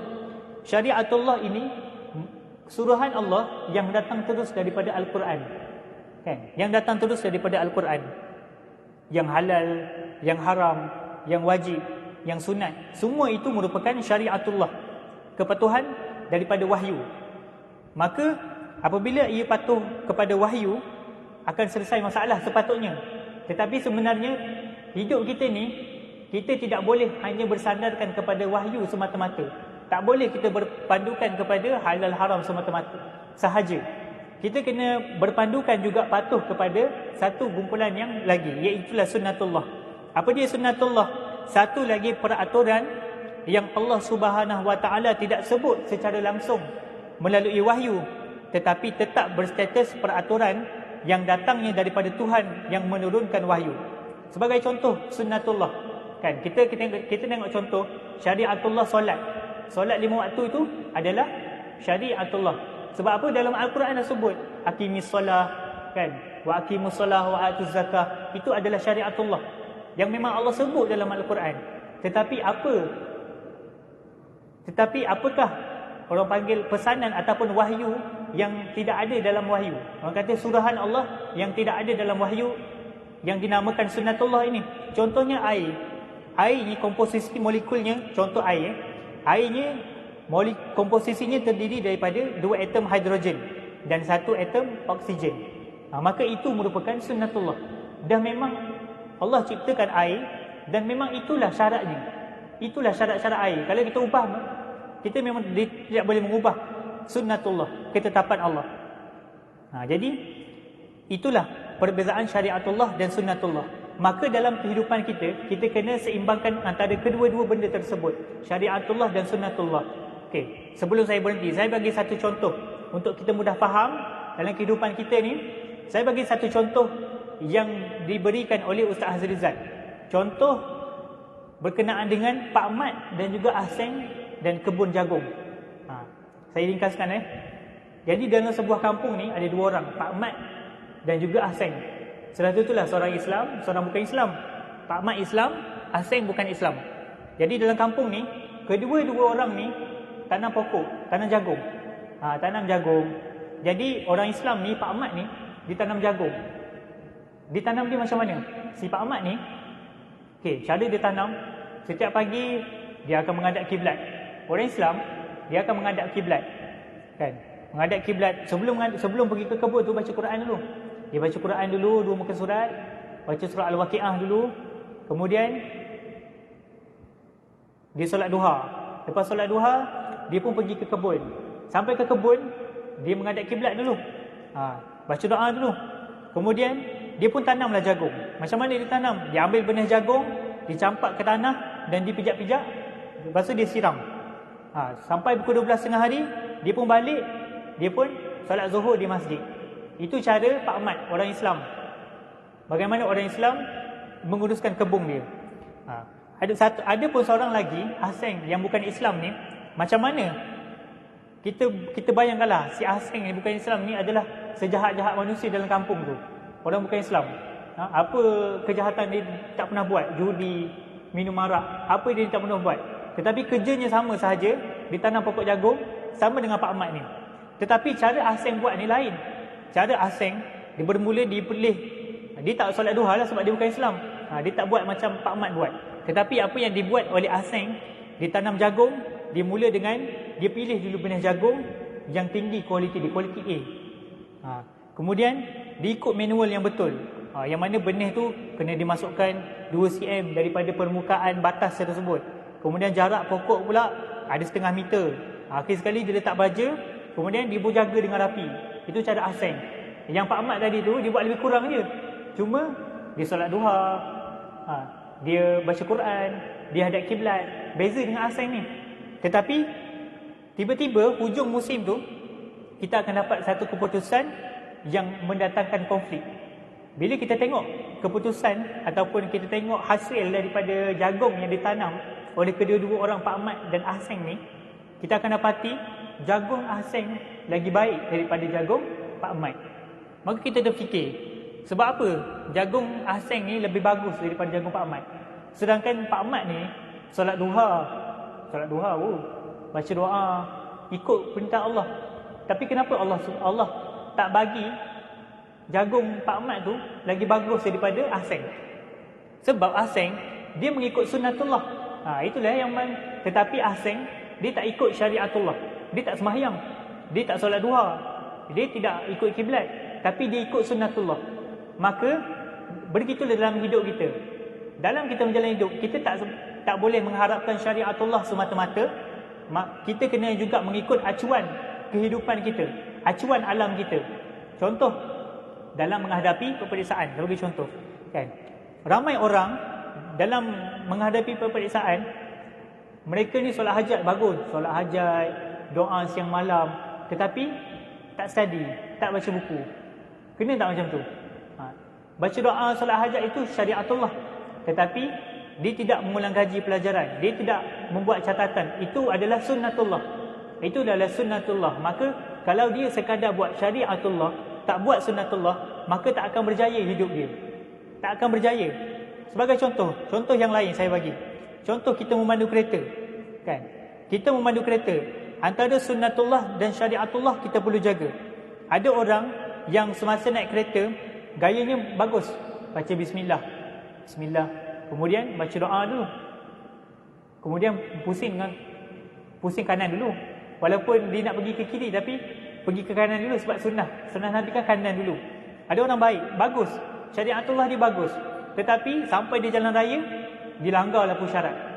Syariatullah ini suruhan Allah yang datang terus daripada Al-Quran. Kan? Yang datang terus daripada Al-Quran. Yang halal, yang haram, yang wajib, yang sunat, semua itu merupakan syariatullah. Kepatuhan daripada wahyu. Maka apabila ia patuh kepada wahyu, akan selesai masalah sepatutnya. Tetapi sebenarnya hidup kita ni, kita tidak boleh hanya bersandarkan kepada wahyu semata-mata. Tak boleh kita berpandukan kepada halal haram semata-mata sahaja. Kita kena berpandukan juga patuh kepada satu kumpulan yang lagi, iaitulah sunnatullah. Apa dia sunnatullah? Satu lagi peraturan yang Allah Subhanahu Wa Taala tidak sebut secara langsung melalui wahyu, tetapi tetap berstatus peraturan yang datangnya daripada Tuhan yang menurunkan wahyu. Sebagai contoh sunnatullah, kan, kita tengok contoh syariatullah solat. Solat 5 waktu itu adalah syariatullah. Sebab apa? Dalam Al-Quran dah sebut aqimis solah, kan, wa aqimus solah wa atuz zakah. Itu adalah syariatullah yang memang Allah sebut dalam Al-Quran. Tetapi apa Tetapi apakah orang panggil pesanan ataupun wahyu yang tidak ada dalam wahyu? Orang kata surahan Allah yang tidak ada dalam wahyu, yang dinamakan sunnatullah ini. Contohnya air. Air ni komposisi molekulnya, contoh air. Airnya komposisinya terdiri daripada 2 atom hidrogen dan 1 atom oksigen. Maka itu merupakan sunnatullah. Dah memang Allah ciptakan air dan memang itulah syaratnya. Itulah syarat-syarat air. Kalau kita ubah, kita memang tidak boleh mengubah sunnatullah, ketetapan Allah. Jadi itulah perbezaan syariatullah dan sunnatullah. Maka dalam kehidupan kita, kita kena seimbangkan antara kedua-dua benda tersebut, syariatullah dan sunnatullah. Okey, sebelum saya berhenti, saya bagi satu contoh untuk kita mudah faham dalam kehidupan kita ni. Saya bagi satu contoh yang diberikan oleh Ustaz Azrizal. Contoh berkenaan dengan Pak Mat dan juga Ahseng dan kebun jagung. Saya ringkaskan. Jadi dalam sebuah kampung ni ada 2 orang, Pak Mat dan juga Ahseng. Setelah itulah seorang Islam, seorang bukan Islam. Pak Mat Islam, Ahseng bukan Islam. Jadi dalam kampung ni, kedua-dua orang ni tanam pokok, tanam jagung. Tanam jagung. Jadi orang Islam ni, Pak Mat ni, ditanam jagung. Ditanam dia macam mana? Si Pak Mat ni, cara dia tanam, setiap pagi dia akan menghadap kiblat. Orang Islam, dia akan menghadap kiblat. Kan? Menghadap kiblat. Sebelum pergi ke kebun tu, baca Quran dulu. Dia baca Quran dulu, 2 muka surat. Baca surah Al-Waqi'ah dulu. Kemudian dia solat duha. Lepas solat duha, dia pun pergi ke kebun. Sampai ke kebun, dia menghadap kiblat dulu. Baca doa dulu. Kemudian dia pun tanamlah jagung. Macam mana dia tanam? Dia ambil benih jagung, dicampak ke tanah dan dipijak-pijak. Lepas tu dia siram. Sampai pukul 12 tengah hari, dia pun balik. Dia pun solat zuhur di masjid. Itu cara Pak Mat, orang Islam. Bagaimana orang Islam menguruskan kebun dia. Ada pun seorang lagi, Ahseng, yang bukan Islam ni. Macam mana? Kita bayangkanlah, si Ahseng ni bukan Islam ni adalah sejahat-jahat manusia dalam kampung tu. Orang bukan Islam. Apa kejahatan dia tak pernah buat? Judi, minum arak, apa dia tak pernah buat? Tetapi kerjanya sama sahaja, ditanam pokok jagung, sama dengan Pak Mat ni. Tetapi cara Ahseng buat ni lain. Cara Ahseng, dia bermula dipilih. Dia tak solat duha lah sebab dia bukan Islam. Dia tak buat macam Pak Mat buat. Tetapi apa yang dibuat oleh Ahseng, ditanam jagung, dia mula dengan, dia pilih dulu benih jagung yang tinggi kualiti dia, kualiti A. Kemudian, diikut manual yang betul. Yang mana benih tu kena dimasukkan 2 cm daripada permukaan batas tersebut. Kemudian jarak pokok pula ada 0.5 meter. Akhir sekali dia letak baja, kemudian dia jaga dengan rapi. Itu cara Ahseng. Yang Pak Mat tadi tu dia buat lebih kurang je. Cuma dia solat duha, dia baca Quran, dia hadap kiblat. Beza dengan Ahseng ni. Tetapi tiba-tiba hujung musim tu kita akan dapat satu keputusan yang mendatangkan konflik. Bila kita tengok keputusan ataupun kita tengok hasil daripada jagung yang ditanam oleh kedua-dua orang Pak Mat dan Ahseng ni, kita akan dapati jagung Ahseng lagi baik daripada jagung Pak Mat. Maka kita terfikir, sebab apa jagung Ahseng ni lebih bagus daripada jagung Pak Mat? Sedangkan Pak Mat ni solat duha, baca doa, ikut perintah Allah. Tapi kenapa Allah tak bagi jagung Pak Mat tu lagi bagus daripada Ahseng? Sebab Ahseng dia mengikut sunnatullah. Itulah yang tetapi Ahseng dia tak ikut syariatullah. Dia tak sembahyang, dia tak solat duha, dia tidak ikut kiblat, tapi dia ikut sunnatullah. Maka begitulah dalam hidup kita. Dalam kita menjalani hidup, kita tak boleh mengharapkan syariatullah semata-mata. Kita kena juga mengikut acuan kehidupan kita, acuan alam kita. Contoh dalam menghadapi peperiksaan, sebagai contoh, kan? Ramai orang dalam menghadapi peperiksaan, mereka ni solat hajat bagus, solat hajat, doa siang malam, tetapi tak study, tak baca buku. Kena tak macam tu? Baca doa solat hajat itu syariatullah, tetapi dia tidak mengulang kaji pelajaran, dia tidak membuat catatan. Itu adalah sunnatullah. Itu adalah sunnatullah. Maka kalau dia sekadar buat syariatullah, tak buat sunnatullah, maka tak akan berjaya hidup dia. Tak akan berjaya. Sebagai contoh yang lain saya bagi. Contoh kita memandu kereta, kan? Kita memandu kereta, antara sunnatullah dan syariatullah kita perlu jaga. Ada orang yang semasa naik kereta, gayanya bagus, baca bismillah, bismillah, kemudian baca doa dulu, kemudian pusing kanan dulu. Walaupun dia nak pergi ke kiri, tapi pergi ke kanan dulu sebab sunnah Nabi kan kanan dulu. Ada orang baik, bagus, syariatullah dia bagus, tetapi sampai di jalan raya dilanggar lampu syarat.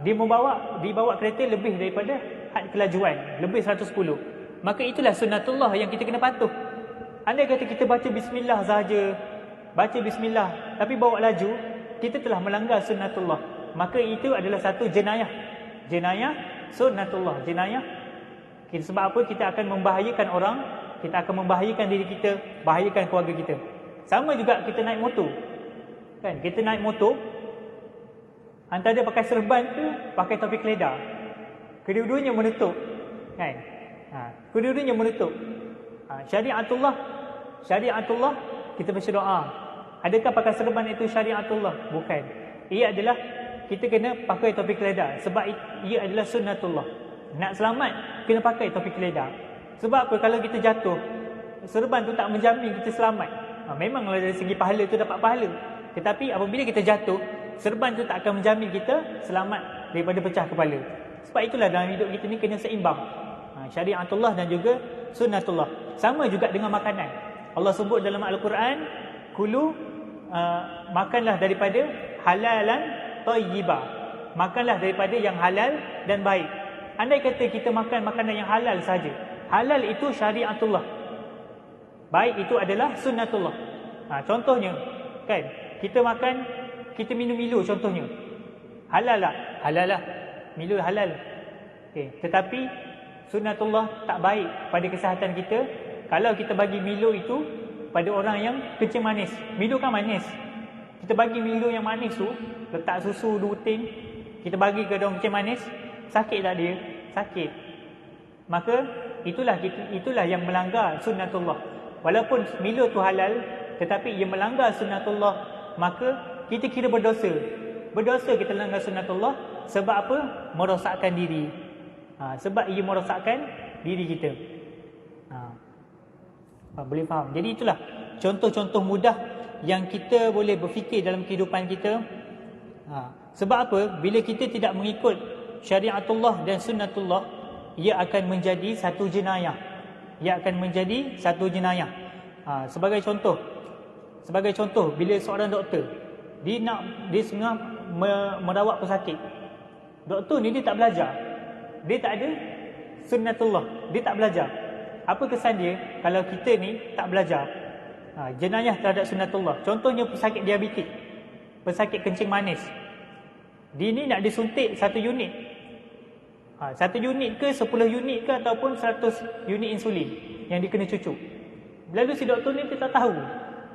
Dia bawa kereta lebih daripada had kelajuan, lebih 110. Maka itulah sunnatullah yang kita kena patuh. Andai kata kita baca bismillah sahaja, baca bismillah tapi bawa laju, kita telah melanggar sunnatullah. Maka itu adalah satu jenayah sunnatullah, jenayah. Sebab apa? Kita akan membahayakan orang, kita akan membahayakan diri kita, bahayakan keluarga kita. Sama juga kita naik motor, kan? Kita naik motor, antara pakai serban ke pakai topi keledar, kedua-duanya menutup, kan? Kedua-duanya menutup. Syariatullah kita baca doa. Adakah pakai serban itu syariatullah? Bukan. Ia adalah kita kena pakai topi keledar sebab ia adalah sunnatullah. Nak selamat kena pakai topi keledar. Sebab apa? Kalau kita jatuh, serban tu tak menjamin kita selamat. Memanglah dari segi pahala tu dapat pahala, tetapi apabila kita jatuh, serban tu tak akan menjamin kita selamat daripada pecah kepala. Sebab itulah dalam hidup kita ni kena seimbang, syariatullah dan juga sunnatullah. Sama juga dengan makanan. Allah sebut dalam Al-Quran, kulu, makanlah daripada halalan thayyibah, makanlah daripada yang halal dan baik. Andai kata kita makan makanan yang halal saja, halal itu syariatullah, baik itu adalah sunnatullah. Contohnya, kan, kita minum Milo contohnya, halal lah, halal lah, Milo halal. Tetapi sunnatullah tak baik pada kesihatan kita kalau kita bagi Milo itu pada orang yang kencing manis. Milo kan manis, kita bagi Milo yang manis tu, letak susu 2 tin, kita bagi ke orang kencing manis, sakit tak dia? Sakit. Maka itulah yang melanggar sunnatullah. Walaupun Milo tu halal, tetapi ia melanggar sunnatullah, maka kita kira berdosa. Berdosa kita melanggar sunnatullah. Sebab apa? Merosakkan diri. Sebab ia merosakkan diri kita. Boleh faham? Jadi itulah contoh-contoh mudah yang kita boleh berfikir dalam kehidupan kita. Sebab apa? Bila kita tidak mengikut syariatullah dan sunnatullah, ia akan menjadi satu jenayah. Sebagai contoh, bila seorang doktor dia sengah merawat pesakit, doktor ni dia tak belajar, dia tak ada sunnatullah, dia tak belajar. Apa kesan dia kalau kita ni tak belajar? Jenayah terhadap sunnatullah. Contohnya pesakit diabetik, pesakit kencing manis, dia ni nak disuntik 1 unit. 1 unit ke 10 unit ke ataupun 100 unit insulin yang dia kena cucuk. Lalu si doktor ni dia tak tahu.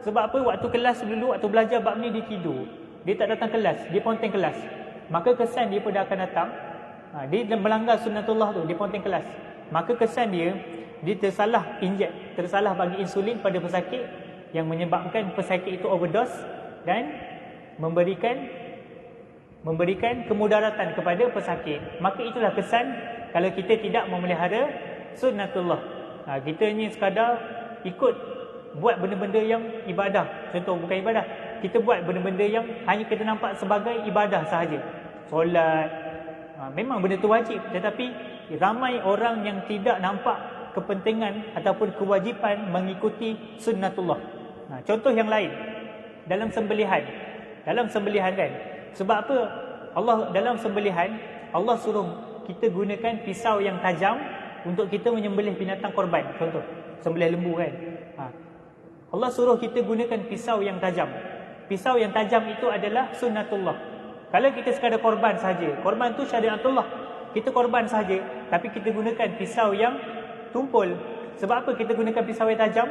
Sebab apa? Waktu kelas dulu, waktu belajar bab ni dia tidur, dia tak datang kelas, dia ponteng kelas. Maka kesan dia pada akan datang, dia melanggar sunnatullah tu, dia ponteng kelas. Maka kesan dia tersalah bagi insulin pada pesakit, yang menyebabkan pesakit itu overdose dan memberikan kemudaratan kepada pesakit. Maka itulah kesan kalau kita tidak memelihara sunnatullah. Kita ni sekadar ikut buat benda-benda yang ibadah. Contoh bukan ibadah, kita buat benda-benda yang hanya kita nampak sebagai ibadah sahaja. Solat, memang benda tu wajib, tetapi ramai orang yang tidak nampak kepentingan ataupun kewajipan mengikuti sunnatullah. Contoh yang lain, dalam sembelihan kan, sebab apa? Dalam sembelihan Allah suruh kita gunakan pisau yang tajam untuk kita menyembelih binatang korban. Contoh sembelih lembu kan, Allah suruh kita gunakan pisau yang tajam. Pisau yang tajam itu adalah sunnatullah. Kalau kita sekadar korban saja, korban tu syariatullah, kita korban saja, tapi kita gunakan pisau yang tumpul. Sebab apa kita gunakan pisau yang tajam?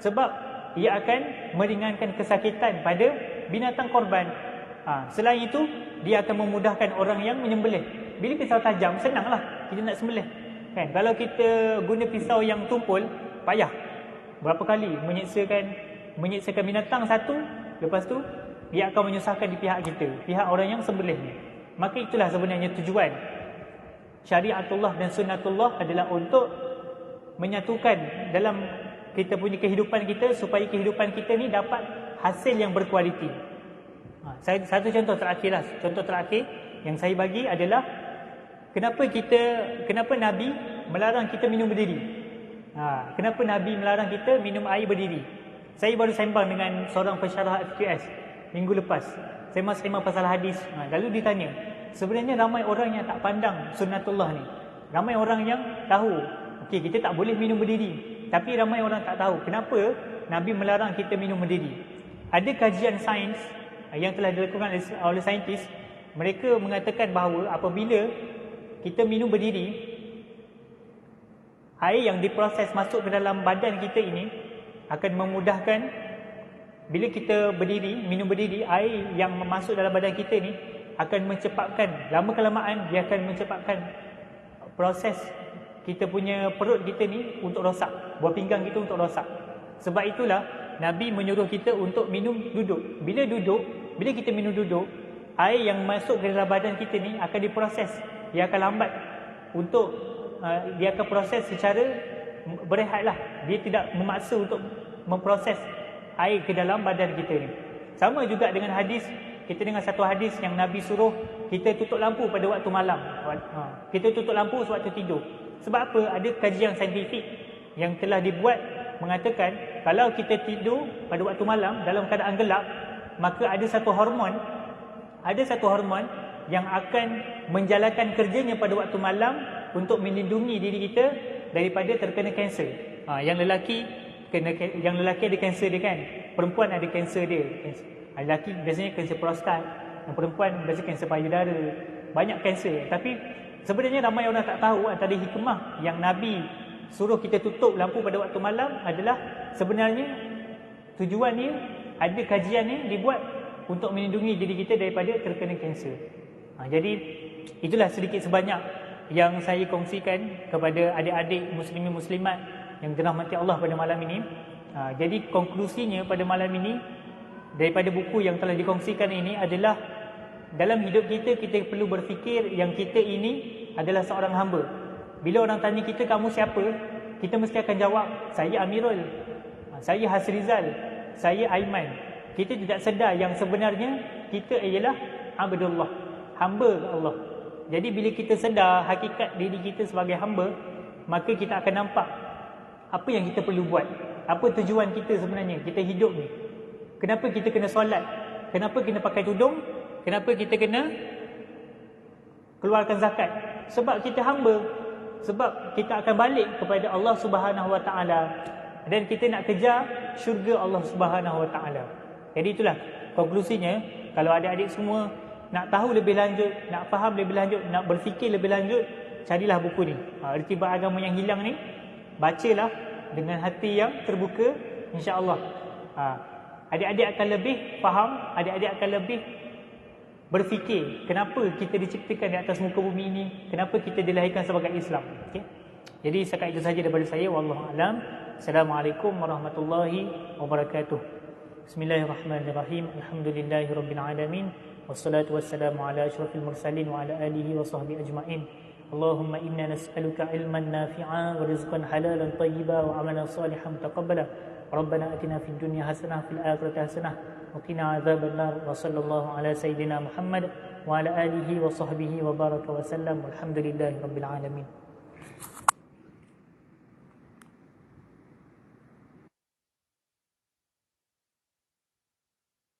Sebab ia akan meringankan kesakitan pada binatang korban. Selain itu, dia akan memudahkan orang yang menyembelih. Bila pisau tajam, senanglah kita nak sembelih, kan? Kalau kita guna pisau yang tumpul, payah berapa kali menyeksakan binatang satu, lepas tu dia akan menyusahkan di pihak kita, pihak orang yang sembelih ni. Maka itulah sebenarnya tujuan syariatullah dan sunnatullah adalah untuk menyatukan dalam kita punya kehidupan kita supaya kehidupan kita ni dapat hasil yang berkualiti. Satu contoh terakhir lah. Contoh terakhir yang saya bagi adalah kenapa Nabi melarang kita minum berdiri. Kenapa Nabi melarang kita minum air berdiri? Saya baru sembang dengan seorang pensyarah FQS minggu lepas. Saya masih sembang pasal hadis. Lalu ditanya, sebenarnya ramai orang yang tak pandang sunnatullah ni. Ramai orang yang tahu, okey, kita tak boleh minum berdiri. Tapi ramai orang tak tahu kenapa Nabi melarang kita minum berdiri. Ada kajian sains yang telah dilakukan oleh saintis. Mereka mengatakan bahawa apabila kita minum berdiri, air yang diproses masuk ke dalam badan kita ini akan memudahkan. Bila kita berdiri, minum berdiri, air yang masuk dalam badan kita ni akan mencepatkan, lama kelamaan dia akan mencepatkan proses kita punya perut kita ni untuk rosak, buah pinggang kita untuk rosak. Sebab itulah Nabi menyuruh kita untuk minum duduk. Bila kita minum duduk, air yang masuk ke dalam badan kita ni akan diproses. Dia akan lambat untuk dia akan proses secara berehatlah. Dia tidak memaksa untuk memproses air ke dalam badan kita ni. Sama juga dengan hadis, kita dengar satu hadis yang Nabi suruh kita tutup lampu pada waktu malam. Kita tutup lampu sewaktu tidur. Sebab apa? Ada kajian saintifik yang telah dibuat mengatakan kalau kita tidur pada waktu malam dalam keadaan gelap, maka ada satu hormon yang akan menjalankan kerjanya pada waktu malam untuk melindungi diri kita daripada terkena kanser. Yang lelaki ada kanser dia kan, perempuan ada kanser dia. Lelaki biasanya kanser prostat, yang perempuan biasanya kanser payudara, banyak kanser. Tapi sebenarnya ramai orang tak tahu antara hikmah yang Nabi suruh kita tutup lampu pada waktu malam adalah sebenarnya tujuannya, ada kajiannya dibuat untuk melindungi diri kita daripada terkena kanser. Jadi itulah sedikit sebanyak yang saya kongsikan kepada adik-adik muslimin muslimat yang dirahmati Allah pada malam ini. Jadi konklusinya pada malam ini daripada buku yang telah dikongsikan ini adalah dalam hidup kita, kita perlu berfikir yang kita ini adalah seorang hamba. Bila orang tanya kita, kamu siapa? Kita mesti akan jawab, saya Amirul, saya Hasrizal, saya Aiman. Kita tidak sedar yang sebenarnya kita ialah Abdullah, hamba Allah. Jadi bila kita sedar hakikat diri kita sebagai hamba, maka kita akan nampak apa yang kita perlu buat. Apa tujuan kita sebenarnya, kita hidup ni. Kenapa kita kena solat? Kenapa kena pakai tudung? Kenapa kita kena keluarkan zakat? Sebab kita hamba. Sebab kita akan balik kepada Allah Subhanahu Wa Taala dan kita nak kejar syurga Allah Subhanahu Wa Taala. Jadi itulah konklusinya. Kalau adik-adik semua nak tahu lebih lanjut, nak faham lebih lanjut, nak berfikir lebih lanjut, carilah buku ni. Irtibat Agama Yang Hilang ni, bacalah dengan hati yang terbuka, insya-Allah. Adik-adik akan lebih faham, adik-adik akan lebih berfikir kenapa kita diciptakan di atas muka bumi ini, kenapa kita dilahirkan sebagai Islam. Okay? Jadi setakat itu saja daripada saya. Wallahu a'lam. Assalamualaikum warahmatullahi wabarakatuh. Bismillahirrahmanirrahim. Alhamdulillahirabbil alamin. Wassalatu wassalamu ala asyrafil mursalin wa ala alihi wa sahbihi ajma'in. Allahumma inna nas'aluka ilman nafi'a wa rizqan halalan tayyiba wa amalan salihan mutaqabbala. Rabbana atina fid dunya hasanah fil akhirati hasanah wa qina adzaban nar. Wa sallallahu ala sayyidina Muhammad wa ala alihi wa sahbihi wa baraka wa sallam. Walhamdulillahirabbil alamin.